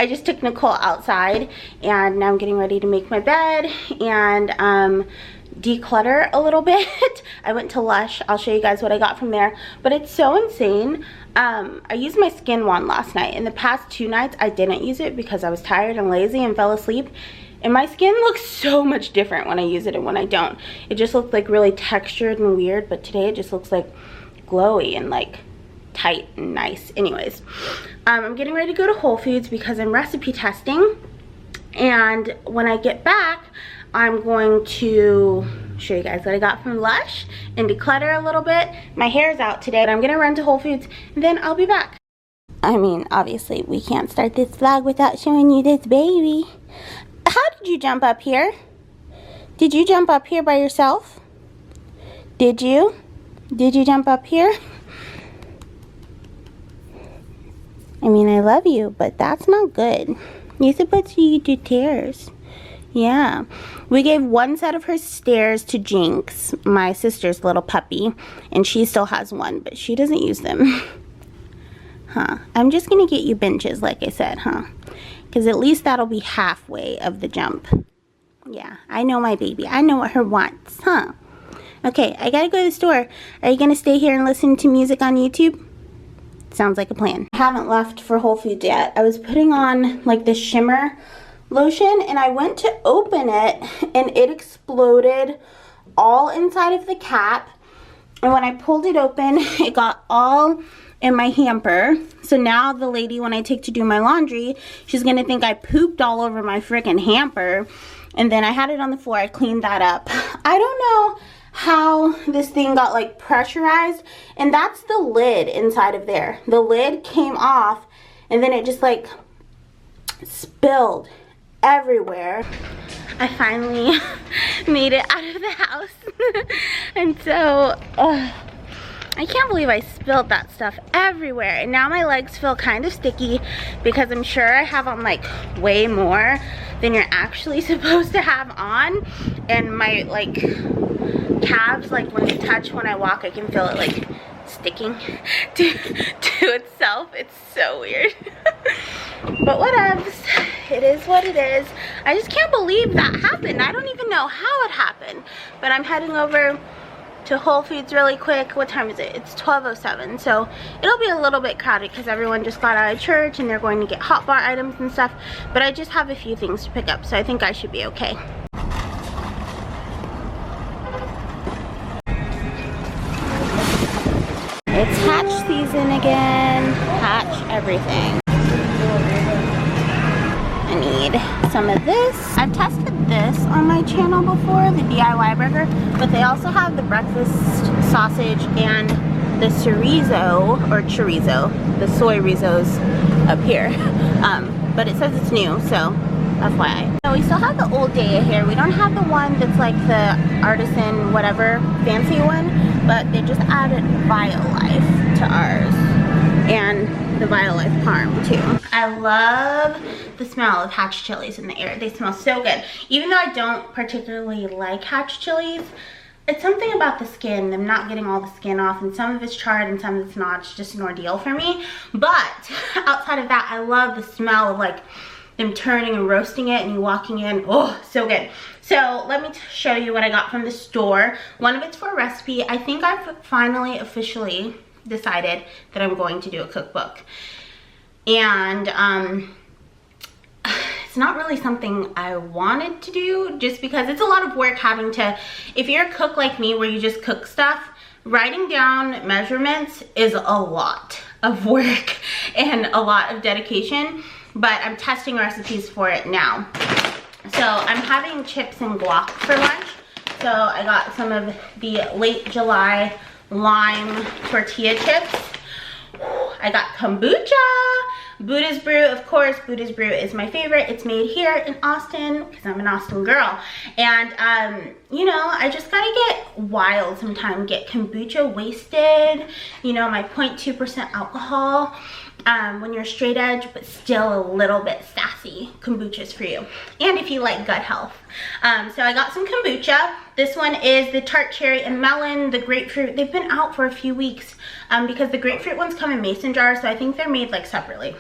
I just took Nicole outside and now I'm getting ready to make my bed and declutter a little bit. I went to Lush. I'll show you guys what I got from there, but it's so insane. I used my skin wand last night. In the past 2 nights I didn't use it because I was tired and lazy and fell asleep, and my skin looks so much different when I use it and when I don't. It just looks like really textured and weird, but today it just looks like glowy and like tight and nice. Anyways, I'm getting ready to go to Whole Foods because I'm recipe testing, and when I get back I'm going to show you guys what I got from Lush and declutter a little bit. My hair's out today, but I'm gonna run to Whole Foods and then I'll be back. I mean, obviously we can't start this vlog without showing you this baby. How did you jump up here? Did you jump up here by yourself? Did you? Did you jump up here? I mean, I love you, but that's not good. You're supposed to eat your tears. Yeah, we gave 1 set of her stairs to Jinx, my sister's little puppy, and she still has 1, but she doesn't use them. Huh, I'm just gonna get you benches like I said, huh? Because at least that'll be halfway of the jump. Yeah, I know my baby. I know what her wants, huh? Okay, I gotta go to the store. Are you gonna stay here and listen to music on YouTube? Sounds like a plan. I haven't left for Whole Foods yet. I was putting on like this shimmer lotion and I went to open it and it exploded all inside of the cap, and when I pulled it open it got all in my hamper. So now the lady, when I take to do my laundry, she's gonna think I pooped all over my freaking hamper. And then I had it on the floor. I cleaned that up. I don't know how this thing got like pressurized, and that's the lid inside of there. The lid came off and then it just like spilled everywhere. I finally made it out of the house. And so I can't believe I spilled that stuff everywhere, and now my legs feel kind of sticky because I'm sure I have on like way more than you're actually supposed to have on, and my like calves, like when they touch when I walk, I can feel it like sticking to itself. It's so weird. But whatevs, it is what it is. I just can't believe that happened. I don't even know how it happened, but I'm heading over to Whole Foods really quick. What time is it? It's 12:07, so it'll be a little bit crowded because everyone just got out of church and they're going to get hot bar items and stuff, but I just have a few things to pick up, so I think I should be okay. It's hatch season again. Hatch everything. I need some of this. I've tested this on my channel before, the DIY burger, but they also have the breakfast sausage and the chorizo, the soy rizos up here. But it says it's new, so FYI. So we still have the old Daya here. We don't have the one that's like the artisan whatever fancy one, but they just added Violife to ours, and the Violife Parm too. I love the smell of hatch chilies in the air. They smell so good. Even though I don't particularly like hatch chilies, it's something about the skin, them not getting all the skin off, and some of it's charred and some of it's not. It's just an ordeal for me. But outside of that, I love the smell of like them turning and roasting it and you walking in. Oh, so good. So let me show you what I got from the store. One of it's for a recipe. I think I've finally officially decided that I'm going to do a cookbook, and it's not really something I wanted to do just because it's a lot of work having to, if you're a cook like me where you just cook stuff, writing down measurements is a lot of work and a lot of dedication, but I'm testing recipes for it now. So I'm having chips and guac for lunch. So I got some of the late July lime tortilla chips. I got kombucha, Buddha's Brew. Of course, Buddha's Brew is my favorite. It's made here in Austin because I'm an Austin girl. And you know, I just gotta get wild sometime, get kombucha wasted, you know, my 0.2% alcohol. When you're straight edge but still a little bit sassy, kombucha's for you. And if you like gut health. So I got some kombucha. This one is the tart cherry and melon, the grapefruit. They've been out for a few weeks because the grapefruit ones come in mason jars, so I think they're made like separately.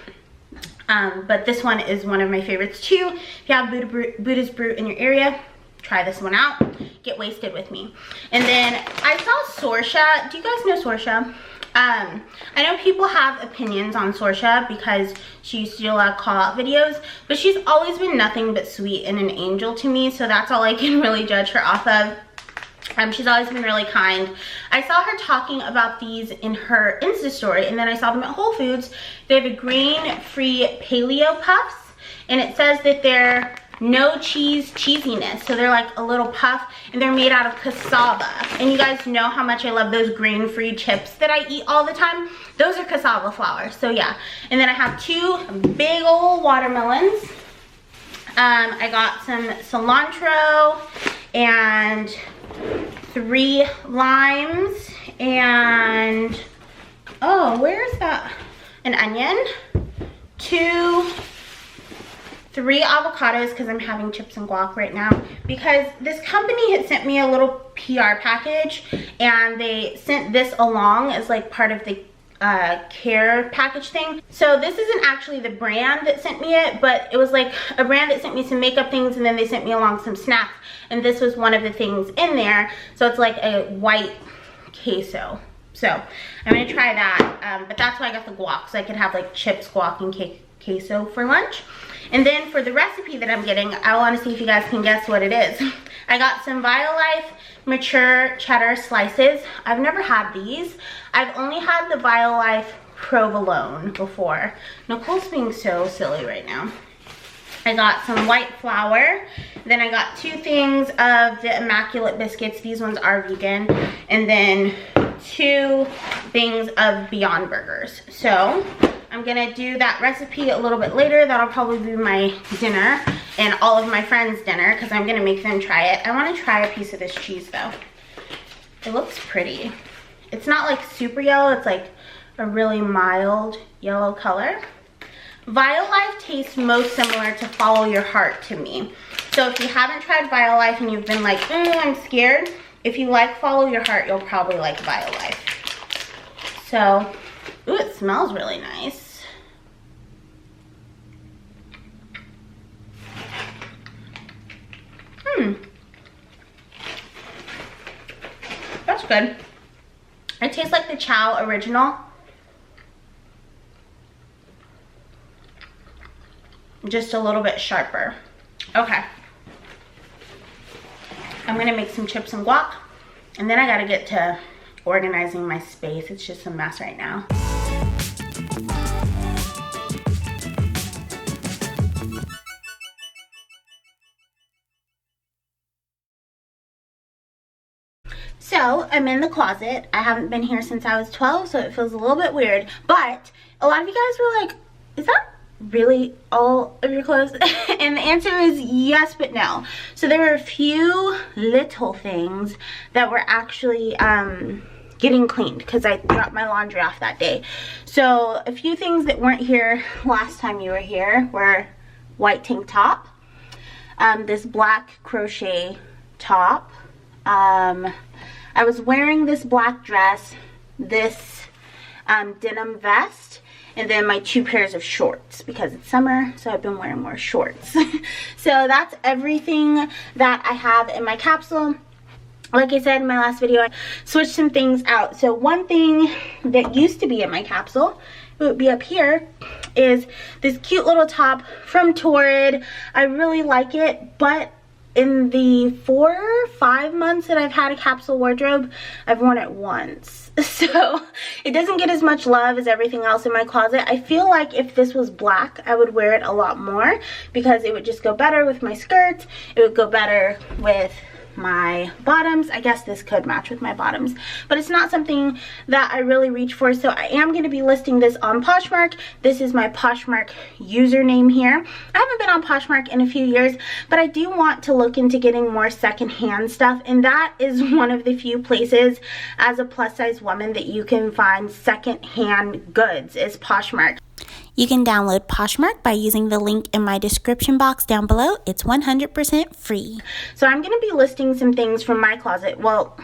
But this one is one of my favorites too. If you have Buddha's Brute in your area, try this one out. Get wasted with me. And then I saw Sorsha. Do you guys know Sorsha? I know people have opinions on Sorsha because she used to do a lot of call out videos, but she's always been nothing but sweet and an angel to me, so that's all I can really judge her off of. She's always been really kind. I saw her talking about these in her Insta story, and then I saw them at Whole Foods. They have a grain-free paleo puffs, and it says that they're no cheesiness, so they're like a little puff, and they're made out of cassava. And you guys know how much I love those grain-free chips that I eat all the time. Those are cassava flour, so yeah. And then I have 2 big old watermelons. I got some cilantro and 3 limes, and oh, where's that? An onion, 3 avocados, because I'm having chips and guac right now, because this company had sent me a little PR package, and they sent this along as like part of the care package thing. So this isn't actually the brand that sent me it, but it was like a brand that sent me some makeup things, and then they sent me along some snacks, and this was one of the things in there. So it's like a white queso. So I'm gonna try that, but that's why I got the guac, so I could have like chips, guac, and queso for lunch. And then for the recipe that I'm getting, I want to see if you guys can guess what it is. I got some Violife mature cheddar slices. I've never had these. I've only had the Violife provolone before. Nicole's being so silly right now. I got some white flour. Then I got 2 things of the Immaculate biscuits. These ones are vegan. And then 2 things of Beyond Burgers. So I'm gonna do that recipe a little bit later. That'll probably be my dinner and all of my friends' dinner, because I'm gonna make them try it. I wanna try a piece of this cheese though. It looks pretty. It's not like super yellow, it's like a really mild yellow color. Violife tastes most similar to Follow Your Heart to me. So if you haven't tried Violife and you've been like, I'm scared, if you like Follow Your Heart, you'll probably like Violife. So, ooh, it smells really nice. That's good. It tastes like the Chow original. Just a little bit sharper. Okay. I'm gonna make some chips and guac, and then I gotta get to organizing my space. It's just a mess right now. So I'm in the closet. I haven't been here since I was 12, so it feels a little bit weird, but a lot of you guys were like, is that really all of your clothes? And the answer is yes, but no. So there were a few little things that were actually getting cleaned, because I dropped my laundry off that day. So a few things that weren't here last time you were here were white tank top, this black crochet top, I was wearing this black dress, this denim vest, and then my 2 pairs of shorts, because it's summer, so I've been wearing more shorts. So that's everything that I have in my capsule. Like I said in my last video, I switched some things out. So one thing that used to be in my capsule, it would be up here, is this cute little top from Torrid. I really like it, but in the 4 or 5 months that I've had a capsule wardrobe, I've worn it once. So it doesn't get as much love as everything else in my closet. I feel like if this was black, I would wear it a lot more, because it would just go better with my skirts. It would go better with my bottoms. I guess this could match with my bottoms, but it's not something that I really reach for. So I am going to be listing this on Poshmark. This is my Poshmark username here. I haven't been on Poshmark in a few years, but I do want to look into getting more secondhand stuff, and that is one of the few places as a plus size woman that you can find secondhand goods, is Poshmark. You can download Poshmark by using the link in my description box down below. It's 100% free. So I'm going to be listing some things from my closet. Well,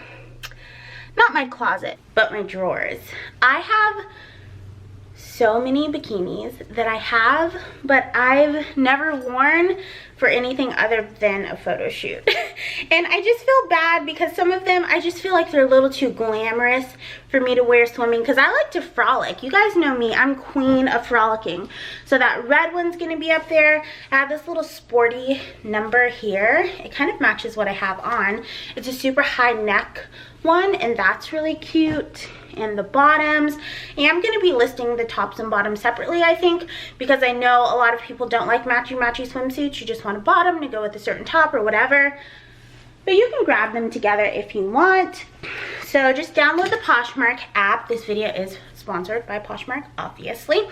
not my closet, but my drawers. I have so many bikinis that I have, but I've never worn for anything other than a photo shoot. And I just feel bad because some of them, I just feel like they're a little too glamorous for me to wear swimming, because I like to frolic. You guys know me, I'm queen of frolicking. So that red one's gonna be up there. I have this little sporty number here. It kind of matches what I have on. It's a super high neck one, and that's really cute. And the bottoms, and I'm going to be listing the tops and bottoms separately, I think, because I know a lot of people don't like matchy swimsuits. You just want a bottom to go with a certain top or whatever, but you can grab them together if you want. So just download the Poshmark app. This video is sponsored by Poshmark, obviously,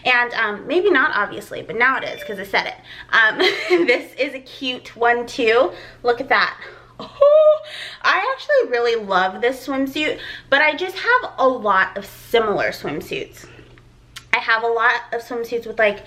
and maybe not obviously, but now it is because I said it. This is a cute one too. Look at that. Oh, I actually really love this swimsuit, but I just have a lot of similar swimsuits. I have a lot of swimsuits with like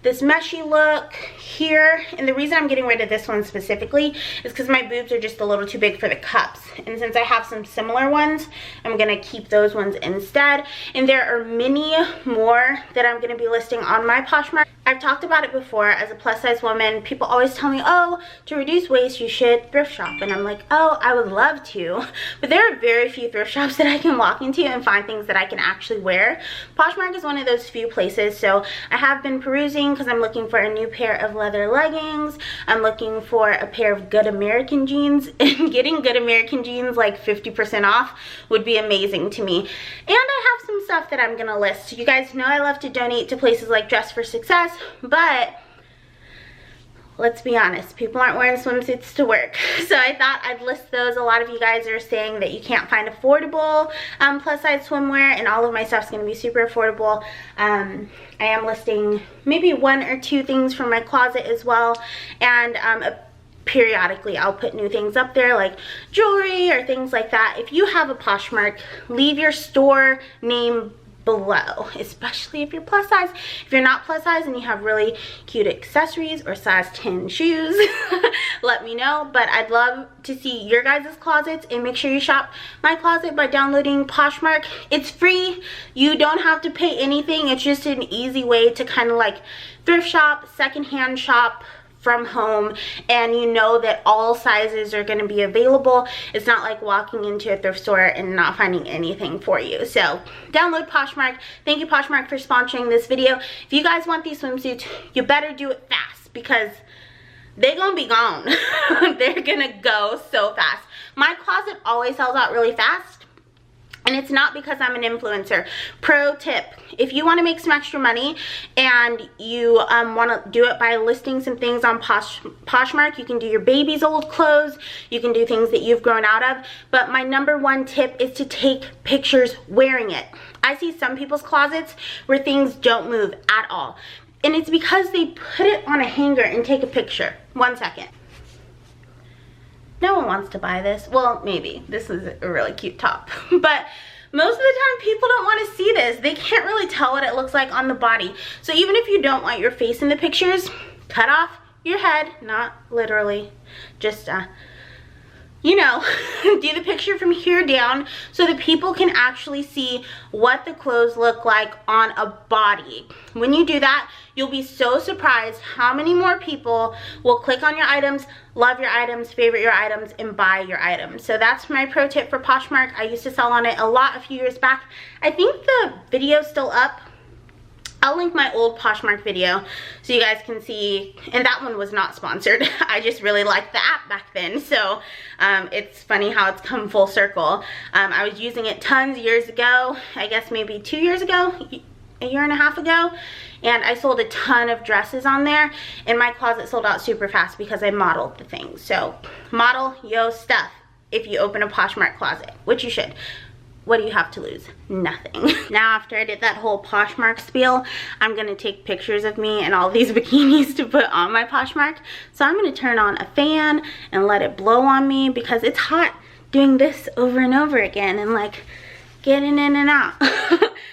this meshy look here, and the reason I'm getting rid of this one specifically is because my boobs are just a little too big for the cups, and since I have some similar ones, I'm gonna keep those ones instead. And there are many more that I'm gonna be listing on my Poshmark. I've talked about it before. As a plus size woman, people always tell me, oh, to reduce waste you should thrift shop, and I'm like, oh, I would love to, but there are very few thrift shops that I can walk into and find things that I can actually wear. Poshmark is one of those few places, so I have been perusing because I'm looking for a new pair of leather leggings. I'm looking for a pair of good American jeans, and getting good American jeans like 50% off would be amazing to me. And I have some stuff that I'm gonna list. You guys know I love to donate to places like Dress for Success, but let's be honest, people aren't wearing swimsuits to work. So I thought I'd list those. A lot of you guys are saying that you can't find affordable plus size swimwear, and all of my stuff's gonna be super affordable. I am listing maybe 1 or 2 things from my closet as well, and periodically I'll put new things up there like jewelry or things like that. If you have a Poshmark, leave your store name below, especially if you're plus size. If you're not plus size and you have really cute accessories or size 10 shoes, let me know. But I'd love to see your guys' closets, and make sure you shop my closet by downloading Poshmark. It's free. You don't have to pay anything. It's just an easy way to kind of like thrift shop, secondhand shop from home, and you know that all sizes are going to be available. It's not like walking into a thrift store and not finding anything for you. So download Poshmark. Thank you, Poshmark, for sponsoring this video. If you guys want these swimsuits, you better do it fast, because they're gonna be gone. They're gonna go so fast. My closet always sells out really fast, and it's not because I'm an influencer. Pro tip, if you want to make some extra money and you want to do it by listing some things on Poshmark, you can do your baby's old clothes, you can do things that you've grown out of, but my #1 tip is to take pictures wearing it. I see some people's closets where things don't move at all, and it's because they put it on a hanger and take a picture. 1 second. No one wants to buy this. Well, maybe. This is a really cute top. But most of the time, people don't want to see this. They can't really tell what it looks like on the body. So even if you don't want your face in the pictures, cut off your head. Not literally. Just, you know, do the picture from here down so that people can actually see what the clothes look like on a body. When you do that, you'll be so surprised how many more people will click on your items, love your items, favorite your items, and buy your items. So that's my pro tip for Poshmark. I used to sell on it a lot a few years back. I think the video's still up. I'll link my old Poshmark video so you guys can see, and that one was not sponsored. I just really liked the app back then, so it's funny how it's come full circle. I was using it tons years ago, I guess maybe 2 years ago, a year and a half ago, and I sold a ton of dresses on there, and my closet sold out super fast because I modeled the things. So model yo stuff if you open a Poshmark closet, which you should. What do you have to lose? Nothing. Now, after I did that whole Poshmark spiel, I'm gonna take pictures of me and all these bikinis to put on my Poshmark. So I'm gonna turn on a fan and let it blow on me, because it's hot doing this over and over again and like getting in and out.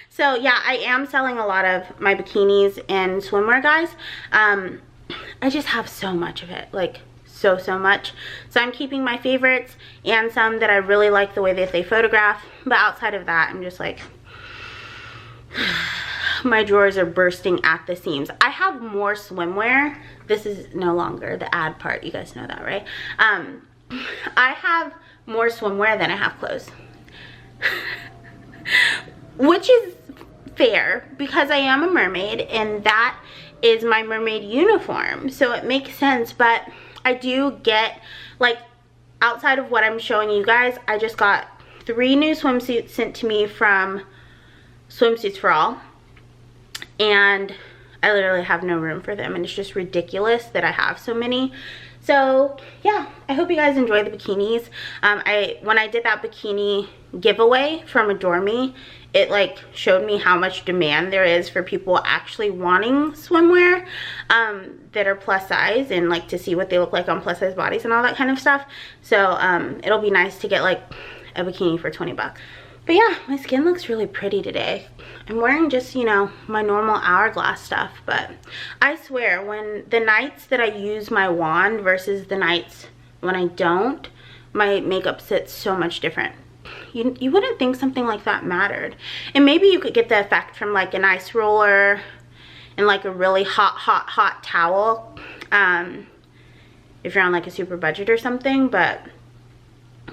So yeah, I am selling a lot of my bikinis and swimwear, guys. I just have so much of it, like so much. So I'm keeping my favorites and some that I really like the way that they photograph, but outside of that, I'm just like my drawers are bursting at the seams. I have more swimwear. This is no longer the ad part. You guys know that, right? I have more swimwear than I have clothes. Which is fair because I am a mermaid and that is my mermaid uniform. So it makes sense, but I do get, like, outside of what I'm showing you guys, I just got 3 new swimsuits sent to me from Swimsuits for All. And I literally have no room for them and it's just ridiculous that I have so many. So yeah, I hope you guys enjoy the bikinis. When I did that bikini giveaway from Adore Me, it like showed me how much demand there is for people actually wanting swimwear that are plus size and like to see what they look like on plus size bodies and all that kind of stuff. So it'll be nice to get like a bikini for 20 bucks. But yeah, my skin looks really pretty today. I'm wearing just, you know, my normal Hourglass stuff, but I swear when the nights that I use my wand versus the nights when I don't, my makeup sits so much different. You wouldn't think something like that mattered. And maybe you could get the effect from like an ice roller and like a really hot towel if you're on like a super budget or something. But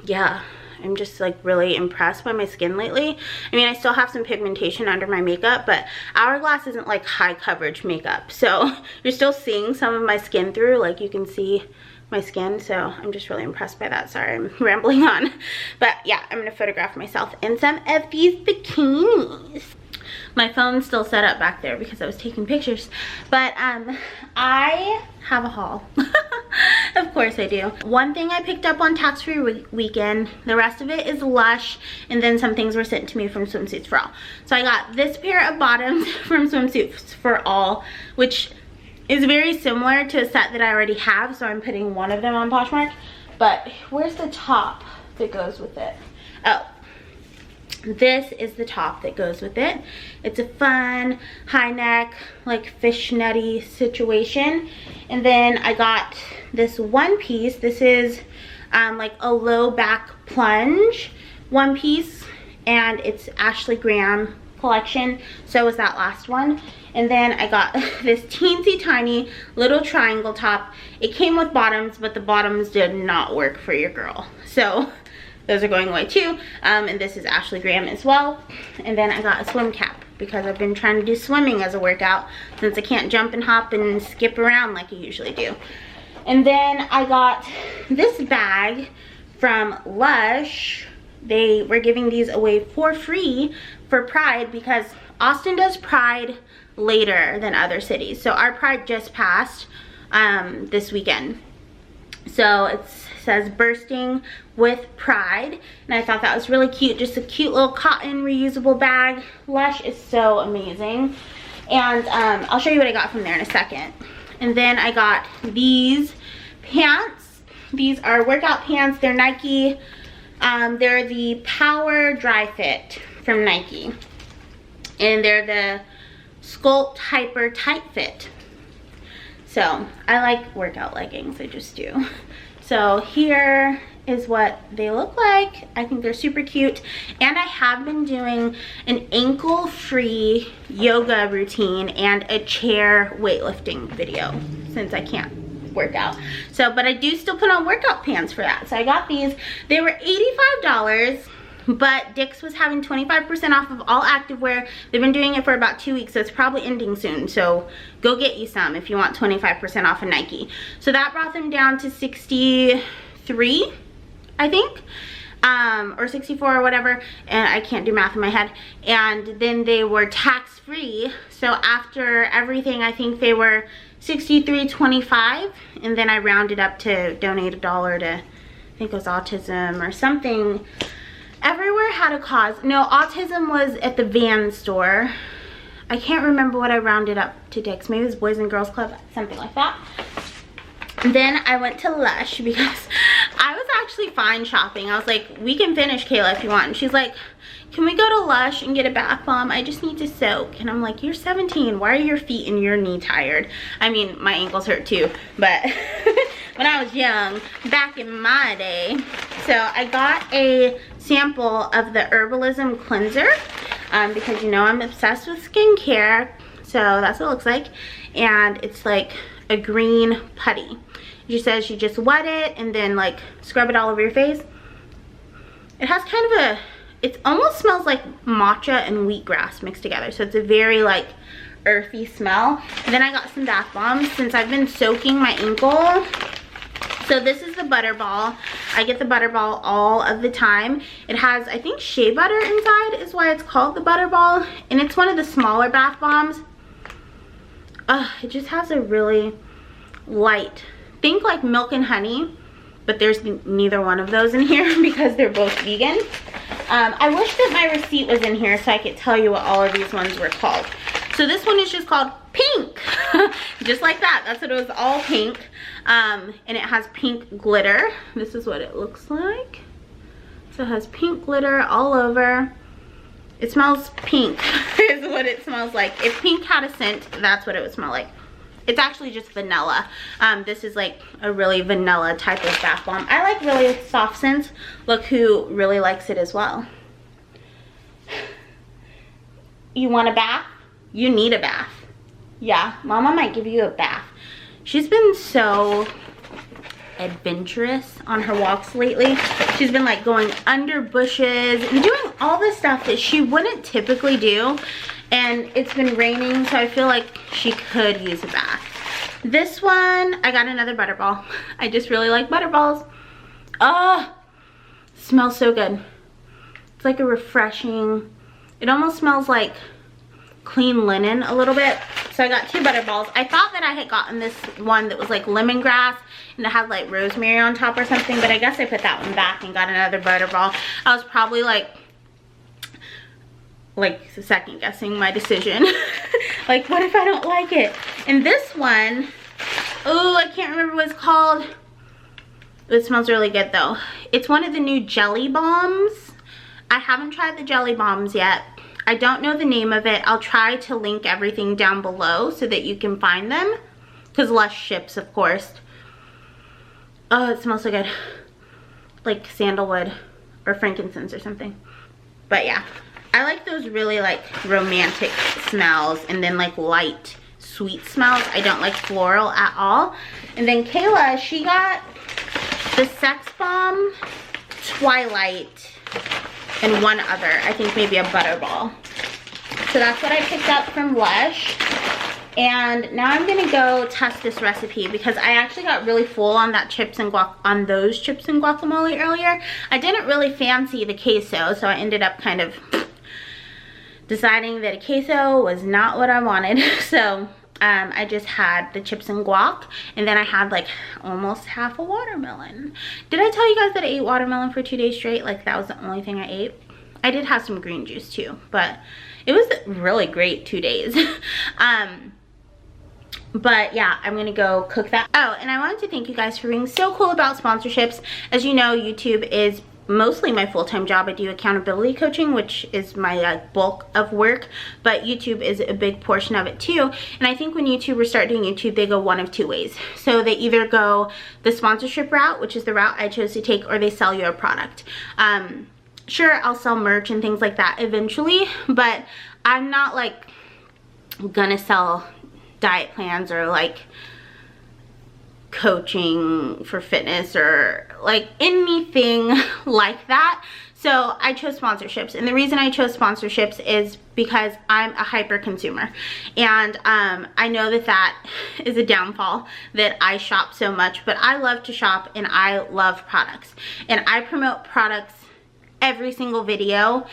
yeah, I'm just like really impressed by my skin lately. I mean, I still have some pigmentation under my makeup, but Hourglass isn't like high coverage makeup. So you're still seeing some of my skin through, like you can see my skin. So I'm just really impressed by that. Sorry, I'm rambling on. But yeah, I'm gonna photograph myself in some of these bikinis. My phone's still set up back there because I was taking pictures. But I have a haul. Of course I do. One thing I picked up on tax-free weekend. The rest of it is Lush. And then some things were sent to me from Swimsuits for All. So I got this pair of bottoms from Swimsuits for All, which is very similar to a set that I already have. So I'm putting one of them on Poshmark. But where's the top that goes with it? Oh. This is the top that goes with it. It's a fun high neck like fishnetty situation. And then I got this one piece. This is like a low back plunge one piece, and it's Ashley Graham collection. So was that last one. And then I got this teensy tiny little triangle top. It came with bottoms, but the bottoms did not work for your girl. So those are going away too. And this is Ashley Graham as well. And then I got a swim cap because I've been trying to do swimming as a workout since I can't jump and hop and skip around like I usually do. And then I got this bag from Lush. They were giving these away for free for Pride because Austin does Pride later than other cities. So our Pride just passed this weekend. So it says bursting with pride, and I thought that was really cute. Just a cute little cotton reusable bag. Lush is so amazing. And I'll show you what I got from there in a second. And then I got these pants. These are workout pants. They're Nike. They're the Power Dry Fit from Nike. And they're the Sculpt Hyper Tight Fit. So I like workout leggings, I just do. So here is what they look like. I think they're super cute. And I have been doing an ankle-free yoga routine and a chair weightlifting video since I can't work out. So, but I do still put on workout pants for that. So I got these. They were $85. But Dick's was having 25% off of all activewear. They've been doing it for about 2 weeks, so it's probably ending soon. So go get you some if you want 25% off of Nike. So that brought them down to 63, I think, or 64 or whatever. And I can't do math in my head. And then they were tax-free. So after everything, I think they were $63.25. And then I rounded up to donate $1 to, I think it was autism or something. Everywhere had a cause. No, autism was at the Van store. I can't remember what I rounded up to Dick's. Maybe it was Boys and Girls Club, something like that. And then I went to Lush because I was actually fine shopping. I was like, we can finish, Kayla, if you want. And she's like, can we go to Lush and get a bath bomb? I just need to soak. And I'm like, you're 17. Why are your feet and your knee tired? I mean, my ankles hurt too. But when I was young, back in my day. So I got a sample of the Herbalism cleanser. because you know I'm obsessed with skincare. So that's what it looks like. And it's like a green putty. She says you just wet it and then like scrub it all over your face. It has kind of a, it almost smells like matcha and wheatgrass mixed together. So it's a very like earthy smell. And then I got some bath bombs since I've been soaking my ankle. So this is the Butterball. I get the Butterball all of the time. It has, I think, shea butter inside is why it's called the Butterball. And it's one of the smaller bath bombs. It just has a really light, think like milk and honey, but there's neither one of those in here because they're both vegan. I wish that my receipt was in here so I could tell you what all of these ones were called. So this one is just called Pink. Just like that. That's what it was, all pink. And it has pink glitter. This is what it looks like. So it has pink glitter all over. It smells pink is what it smells like. If pink had a scent, that's what it would smell like. It's actually just vanilla. This is like a really vanilla type of bath bomb. I like really soft scents. Look who really likes it as well. You want a bath? You need a bath. Yeah, Mama might give you a bath. She's been so adventurous on her walks lately. She's been like going under bushes and doing all the stuff that she wouldn't typically do. And it's been raining, so I feel like she could use a bath. This one, I got another Butterball. I just really like Butterballs. Smells so good. It's like a refreshing, it almost smells like clean linen a little bit. So I got 2 Butterballs. I thought that I had gotten this one that was like lemongrass and it had like rosemary on top or something, but I guess I put that one back and got another Butterball. I was probably like second guessing my decision. Like, what if I don't like it? And this one, oh, I can't remember what it's called. It smells really good though. It's one of the new jelly bombs. I haven't tried the jelly bombs yet. I don't know the name of it. I'll try to link everything down below so that you can find them. Because Lush ships, of course. Oh, it smells so good. Like sandalwood or frankincense or something. But yeah, I like those really like romantic smells and then like light sweet smells. I don't like floral at all. And then Kayla, she got the Sex Bomb, Twilight, and one other, I think maybe a Butterball. So that's what I picked up from Lush. And now I'm gonna go test this recipe because I actually got really full on that those chips and guacamole earlier. I didn't really fancy the queso, so I ended up kind of deciding that a queso was not what I wanted. So I just had the chips and guac, and then I had like almost half a watermelon. Did I tell you guys that I ate watermelon for 2 days straight? Like that was the only thing I ate. I did have some green juice too, but it was really great 2 days. But yeah, I'm gonna go cook that. Oh, and I wanted to thank you guys for being so cool about sponsorships. As you know, YouTube is mostly my full-time job. I do accountability coaching, which is my bulk of work, but YouTube is a big portion of it too. And I think when YouTubers start doing YouTube, they go one of 2 ways. So they either go the sponsorship route, which is the route I chose to take, or they sell you a product. Sure, I'll sell merch and things like that eventually, but I'm not like gonna sell diet plans or like coaching for fitness or like anything like that. So I chose sponsorships, and the reason I chose sponsorships is because I'm a hyper consumer, and I know that that is a downfall, that I shop so much, but I love to shop and I love products, and I promote products every single video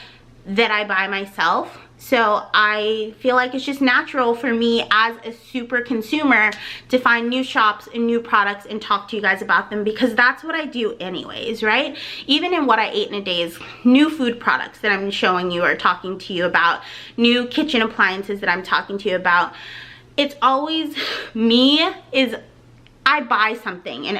that I buy myself. So I feel like it's just natural for me as a super consumer to find new shops and new products and talk to you guys about them, because that's what I do anyways, right? Even in what I ate in a day is new food products that I'm showing you or talking to you about, new kitchen appliances that I'm talking to you about. It's always me, I buy something in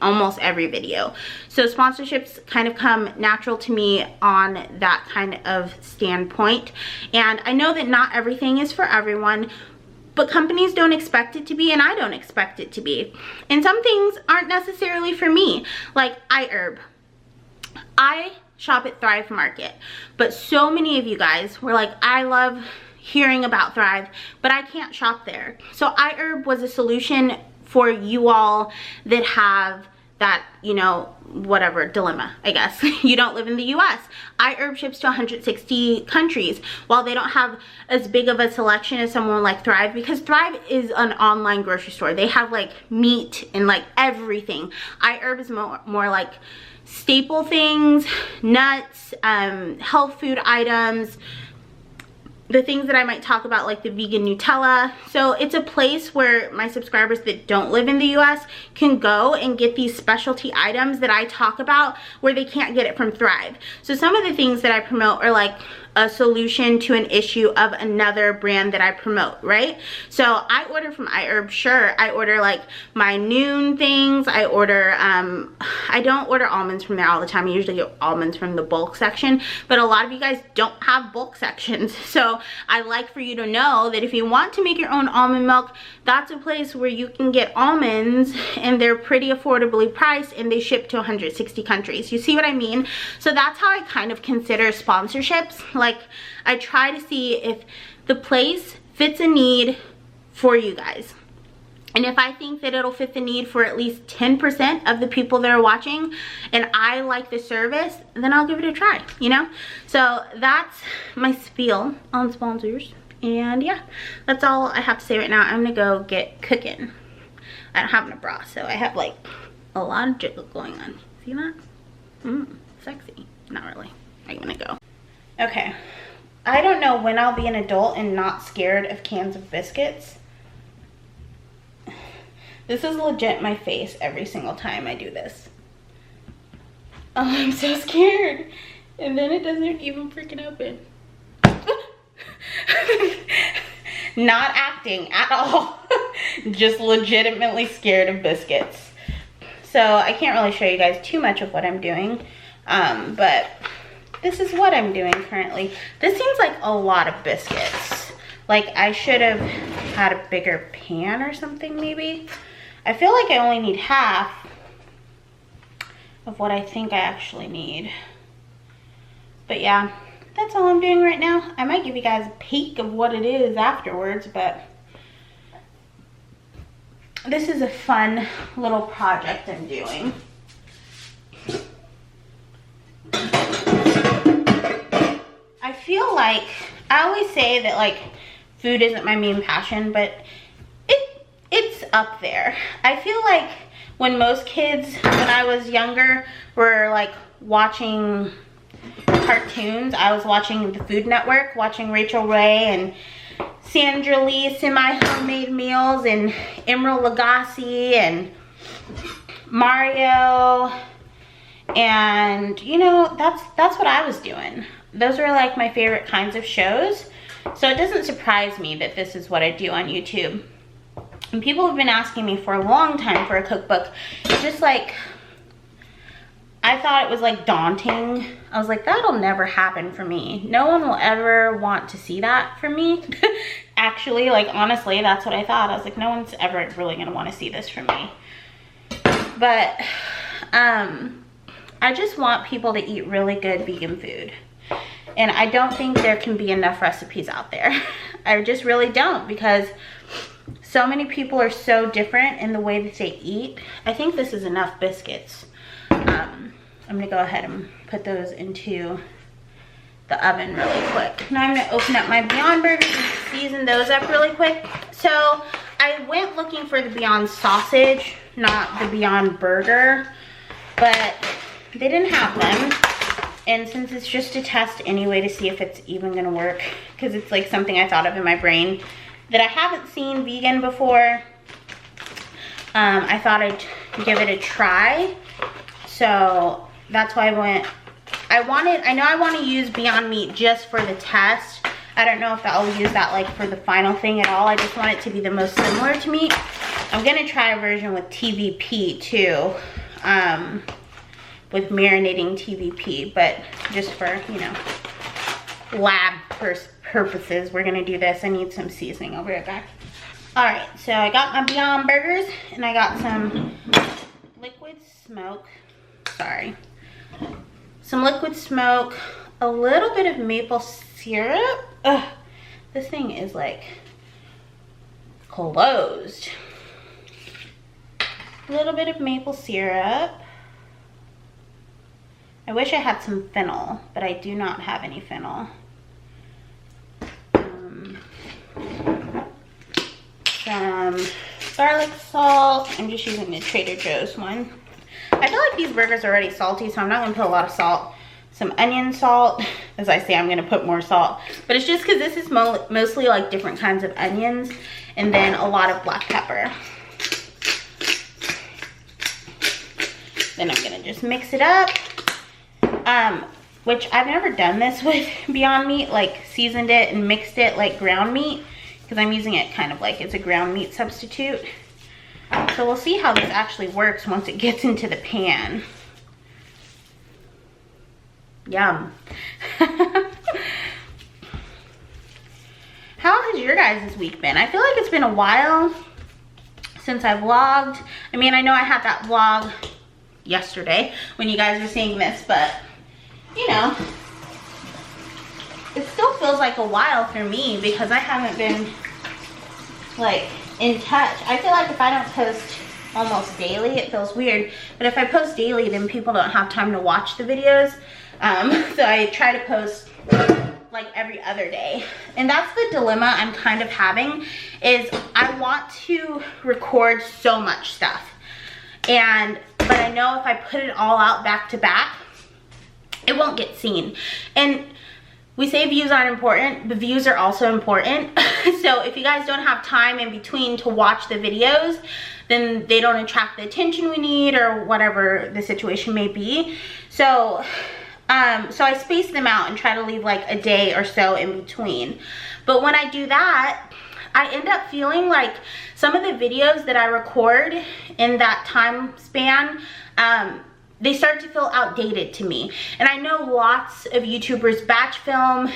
almost every video. So sponsorships kind of come natural to me on that kind of standpoint. And I know that not everything is for everyone, but companies don't expect it to be, and I don't expect it to be. And some things aren't necessarily for me, like iHerb. I shop at Thrive Market. But so many of you guys were like, I love hearing about Thrive, but I can't shop there. So iHerb was a solution for you all that have that, you know, whatever dilemma, I guess. You don't live in the US. iHerb ships to 160 countries. While they don't have as big of a selection as someone like Thrive, because Thrive is an online grocery store. They have like meat and like everything. iHerb is more like staple things, nuts, health food items, the things that I might talk about, like the vegan Nutella. So it's a place where my subscribers that don't live in the US can go and get these specialty items that I talk about where they can't get it from Thrive. So some of the things that I promote are like a solution to an issue of another brand that I promote, right? So I order from iHerb, sure. I order like my noon things. I order, I don't order almonds from there all the time. I usually get almonds from the bulk section, but a lot of you guys don't have bulk sections. So I like for you to know that if you want to make your own almond milk, that's a place where you can get almonds and they're pretty affordably priced and they ship to 160 countries. You see what I mean? So that's how I kind of consider sponsorships. Like, I try to see if the place fits a need for you guys. And if I think that it'll fit the need for at least 10% of the people that are watching and I like the service, then I'll give it a try, you know? So that's my spiel on sponsors. And yeah, that's all I have to say right now. I'm gonna go get cooking. I don't have a bra, so I have like a lot of jiggle going on. See that? Sexy. Not really. I'm gonna go. Okay, I don't know when I'll be an adult and not scared of cans of biscuits. This is legit my face every single time I do this. Oh, I'm so scared. And then it doesn't even freaking open. Not acting at all. Just legitimately scared of biscuits. So I can't really show you guys too much of what I'm doing. But this is what I'm doing currently. This seems like a lot of biscuits. Like I should have had a bigger pan or something maybe. I feel like I only need half of what I think I actually need. But yeah, that's all I'm doing right now. I might give you guys a peek of what it is afterwards, but this is a fun little project I'm doing. I feel like, I always say that like food isn't my main passion, but it's up there. I feel like when most kids, when I was younger, were like watching cartoons, I was watching the Food Network, watching Rachel Ray and Sandra Lee Semi-Homemade Meals and Emerald Lagasse and Mario, and you know, that's what I was doing. Those are like my favorite kinds of shows. So it doesn't surprise me that this is what I do on YouTube. And people have been asking me for a long time for a cookbook. It's just like, I thought it was like daunting. I was like, that'll never happen for me. No one will ever want to see that from me. Actually, like honestly, that's what I thought. I was like, no one's ever really gonna want to see this from me. But I just want people to eat really good vegan food. And I don't think there can be enough recipes out there. I just really don't, because so many people are so different in the way that they eat. I think this is enough biscuits. I'm gonna go ahead and put those into the oven really quick. Now I'm gonna open up my Beyond Burgers and season those up really quick. So I went looking for the Beyond sausage, not the Beyond burger, but they didn't have them. And since it's just a test anyway to see if it's even gonna work, because it's like something I thought of in my brain that I haven't seen vegan before, I thought I'd give it a try. So that's why I know I want to use Beyond Meat just for the test. I don't know if I'll use that like for the final thing at all. I just want it to be the most similar to meat. I'm gonna try a version with TVP too, with marinating TVP, but just for, you know, lab purposes, we're gonna do this. I need some seasoning. I'll be right back. All right, so I got my Beyond Burgers and I got some liquid smoke. Sorry. some liquid smoke, a little bit of maple syrup. Ugh, this thing is like closed. A little bit of maple syrup. I wish I had some fennel, but I do not have any fennel. Some garlic salt. I'm just using the Trader Joe's one. I feel like these burgers are already salty, so I'm not gonna put a lot of salt. Some onion salt. As I say, I'm gonna put more salt, but it's just because this is mostly like different kinds of onions, and then a lot of black pepper. Then I'm gonna just mix it up. Which I've never done this with Beyond Meat, like seasoned it and mixed it like ground meat, because I'm using it kind of like it's a ground meat substitute. So we'll see how this actually works once it gets into the pan. Yum. How has your guys' week been? I feel like it's been a while since I vlogged. I mean, I know I had that vlog yesterday when you guys are seeing this, but you know, it still feels like a while for me because I haven't been like in touch. I feel like if I don't post almost daily, it feels weird, but if I post daily, then people don't have time to watch the videos. So I try to post like every other day, and that's the dilemma I'm kind of having, is I want to record so much stuff, but I know if I put it all out back to back, it won't get seen. And we say views aren't important, but views are also important. So if you guys don't have time in between to watch the videos, then they don't attract the attention we need, or whatever the situation may be. So so I space them out and try to leave like a day or so in between. But when I do that, I end up feeling like some of the videos that I record in that time span, they start to feel outdated to me. And I know lots of YouTubers batch film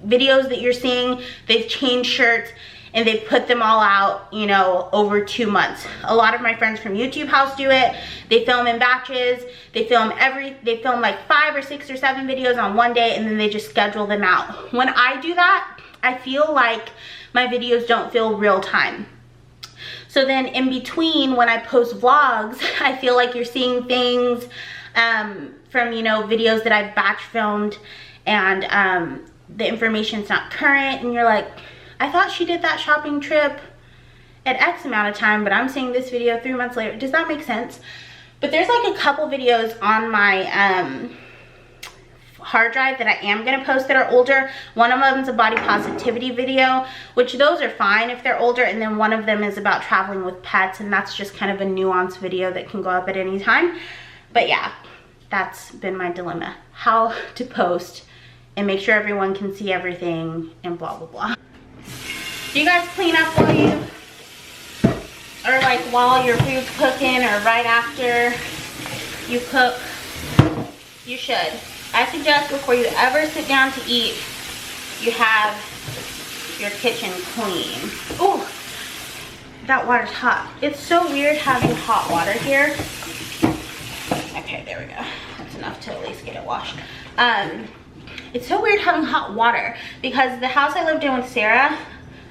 videos that you're seeing. They've changed shirts and they put them all out, you know, over 2 months. A lot of my friends from YouTube House do it. They film in batches. They film like 5 or 6 or 7 videos on one day, and then they just schedule them out. When I do that, I feel like my videos don't feel real time. So then in between, when I post vlogs, I feel like you're seeing things from, you know, videos that I've batch filmed, and the information's not current, and you're like, I thought she did that shopping trip at X amount of time, but I'm seeing this video 3 months later. Does that make sense? But there's like a couple videos on my hard drive that I am gonna post that are older. One of them is a body positivity video, which those are fine if they're older, and then one of them is about traveling with pets, and that's just kind of a nuanced video that can go up at any time. But yeah, that's been my dilemma, how to post and make sure everyone can see everything and blah blah blah. Do you guys clean up while you, or like while your food's cooking, or right after you cook? You should. I suggest before you ever sit down to eat, you have your kitchen clean. Ooh, that water's hot. It's so weird having hot water here. Okay, there we go. That's enough to at least get it washed. It's so weird having hot water, because the house I lived in with Sarah,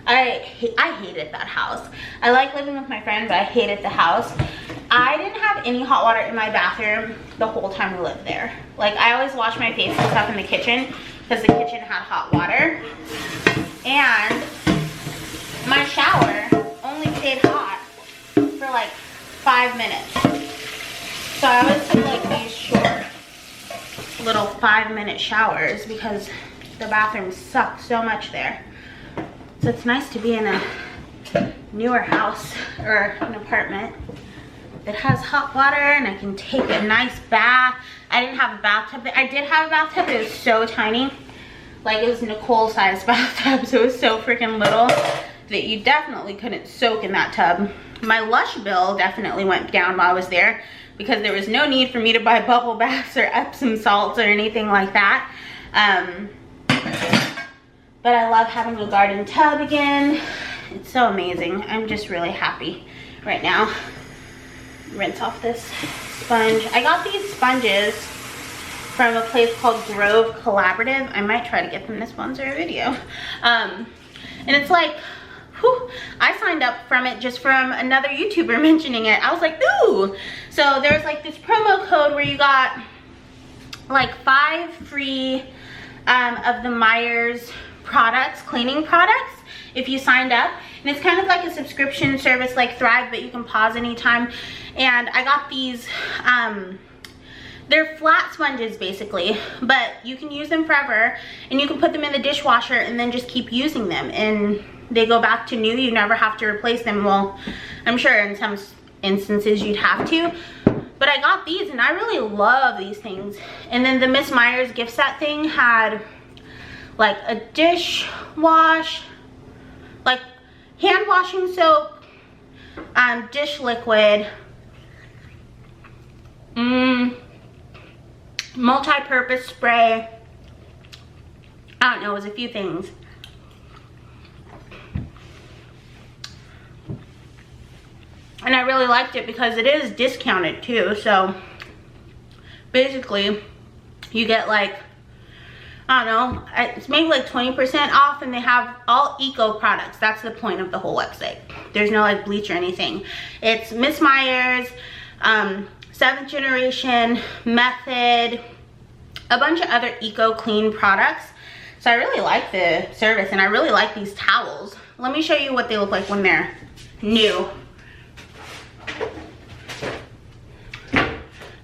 I hated that house. I like living with my friend, but I hated the house. I didn't have any hot water in my bathroom the whole time we lived there. Like, I always wash my face and stuff in the kitchen because the kitchen had hot water. And my shower only stayed hot for like 5 minutes. So I always took like these short little 5-minute showers because the bathroom sucked so much there. So it's nice to be in a newer house or an apartment that has hot water, and I can take a nice bath. I didn't have a bathtub. I did have a bathtub, but it was so tiny. Like, it was Nicole's size bathtub, so it was so freaking little that you definitely couldn't soak in that tub. My Lush bill definitely went down while I was there because there was no need for me to buy bubble baths or Epsom salts or anything like that. But I love having a garden tub again. It's so amazing. I'm just really happy right now. Rinse off this sponge. I got these sponges from a place called Grove Collaborative. I might try to get them to sponsor a video. And it's like, whew, I signed up from it just from another YouTuber mentioning it. I was like, ooh. So there's like this promo code where you got like 5 free of the Myers products, cleaning products, if you signed up. And it's kind of like a subscription service like Thrive, but you can pause anytime. And I got these, they're flat sponges basically, but you can use them forever, and you can put them in the dishwasher and then just keep using them, and they go back to new. You never have to replace them. Well, I'm sure in some instances you'd have to, but I got these and I really love these things. And then the Miss Myers gift set thing had like a dish wash, like hand washing soap, dish liquid, multi-purpose spray. I don't know, it was a few things. And I really liked it because it is discounted too. So basically you get like, I don't know, it's maybe like 20% off, and they have all eco products. That's the point of the whole website. There's no like bleach or anything. It's Miss Myers, 7th Generation, Method, a bunch of other eco clean products. So I really like the service, and I really like these towels. Let me show you what they look like when they're new.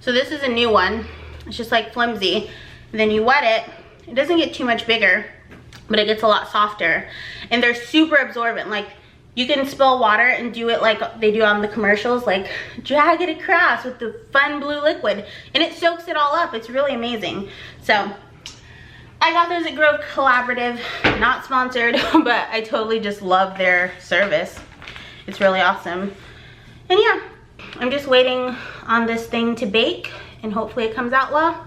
So this is a new one. It's just like flimsy. Then you wet it. It doesn't get too much bigger, but it gets a lot softer. And they're super absorbent. Like, you can spill water and do it like they do on the commercials, like drag it across with the fun blue liquid, and it soaks it all up. It's really amazing. So I got those at Grove Collaborative, not sponsored, but I totally just love their service. It's really awesome. And yeah, I'm just waiting on this thing to bake, and hopefully it comes out well.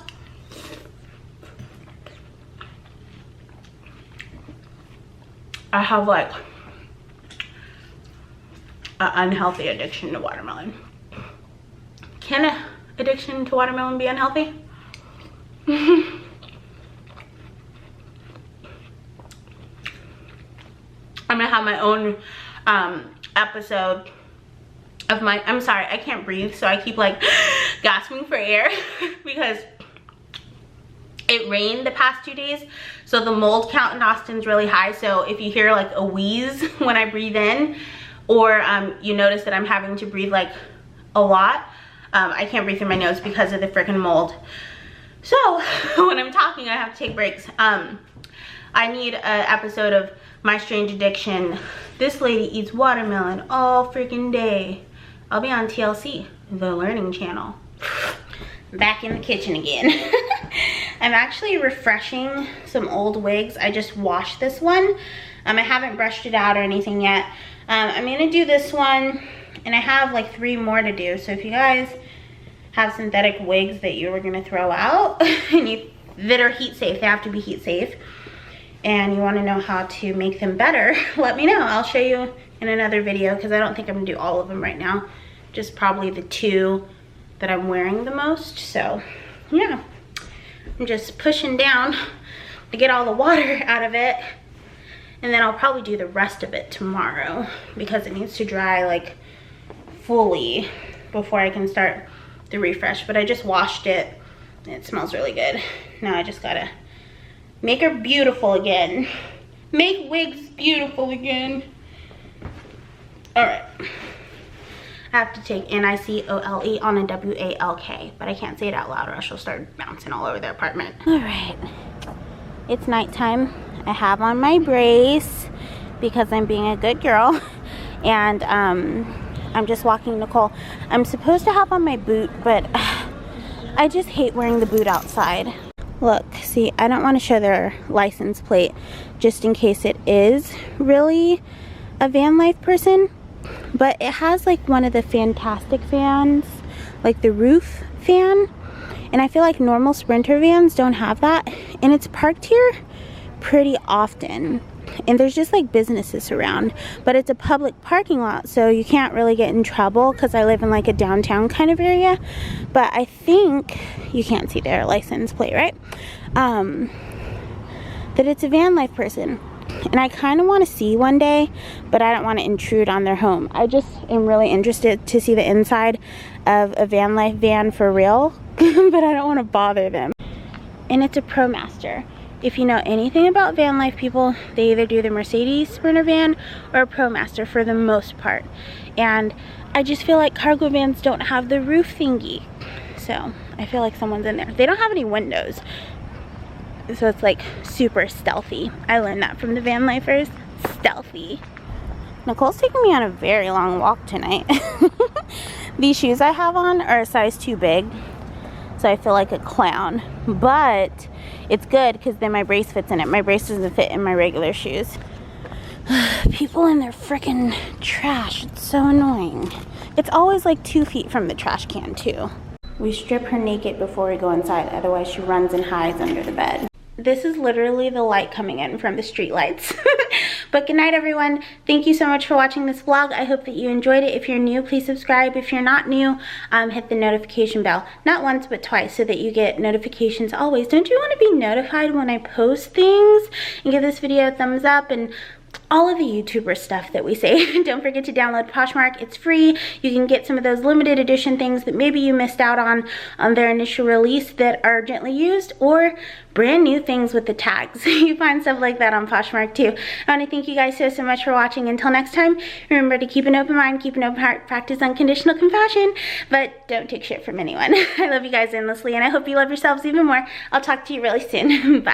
I have like an unhealthy addiction to watermelon. Can an addiction to watermelon be unhealthy? I'm gonna have my own episode of my, I'm sorry, I can't breathe, so I keep like gasping for air because it rained the past 2 days, so the mold count in Austin's really high. So if you hear like a wheeze when I breathe in, or you notice that I'm having to breathe like a lot, I can't breathe through my nose because of the freaking mold. So when I'm talking, I have to take breaks. I need an episode of My Strange Addiction. This lady eats watermelon all freaking day. I'll be on TLC, the learning channel. Back in the kitchen again. I'm actually refreshing some old wigs. I just washed this one. I haven't brushed it out or anything yet. I'm gonna do this one, and I have like 3 more to do. So if you guys have synthetic wigs that you were gonna throw out and that are heat safe, they have to be heat safe, and you want to know how to make them better, let me know. I'll show you in another video, because I don't think I'm gonna do all of them right now, just probably the 2 that I'm wearing the most. So yeah, I'm just pushing down to get all the water out of it, and then I'll probably do the rest of it tomorrow because it needs to dry like fully before I can start the refresh. But I just washed it and it smells really good. Now I just gotta make her beautiful again. Make wigs beautiful again. All right. I have to take N-I-C-O-L-E on a W-A-L-K, but I can't say it out loud or else she'll start bouncing all over the apartment. All right, it's nighttime. I have on my brace because I'm being a good girl, and I'm just walking Nicole. I'm supposed to have on my boot, but I just hate wearing the boot outside. Look, see, I don't want to show their license plate just in case it is really a van life person. But it has like one of the fantastic fans, like the roof fan, and I feel like normal Sprinter vans don't have that, and it's parked here pretty often. and there's just like businesses around, but it's a public parking lot, so you can't really get in trouble because I live in like a downtown kind of area. But I think you can't see their license plate, right? That it's a van life person, and I kind of want to see one day, but I don't want to intrude on their home. I just am really interested to see the inside of a van life van for real, but I don't want to bother them. And it's a ProMaster. If you know anything about van life people, they either do the Mercedes Sprinter van or a ProMaster for the most part. And I just feel like cargo vans don't have the roof thingy, so I feel like someone's in there. They don't have any windows, so it's like super stealthy. I learned that from the van lifers. Stealthy. Nicole's taking me on a very long walk tonight. These shoes I have on are a size too big, so I feel like a clown. But it's good because then my brace fits in it. My brace doesn't fit in my regular shoes. People in their freaking trash. It's so annoying. It's always like 2 feet from the trash can too. We strip her naked before we go inside, otherwise she runs and hides under the bed. This is literally the light coming in from the street lights. But good night, everyone. Thank you so much for watching this vlog. I hope that you enjoyed it. If you're new, please subscribe. If you're not new, hit the notification bell. Not once, but twice, so that you get notifications always. Don't you want to be notified when I post things? And give this video a thumbs up and all of the YouTuber stuff that we say. Don't forget to download Poshmark. It's free. You can get some of those limited edition things that maybe you missed out on their initial release that are gently used, or brand new things with the tags. You find stuff like that on Poshmark too. I want to thank you guys so much for watching. Until next time, remember to keep an open mind, keep an open heart, practice unconditional compassion, but don't take shit from anyone. I love you guys endlessly, and I hope you love yourselves even more. I'll talk to you really soon. Bye.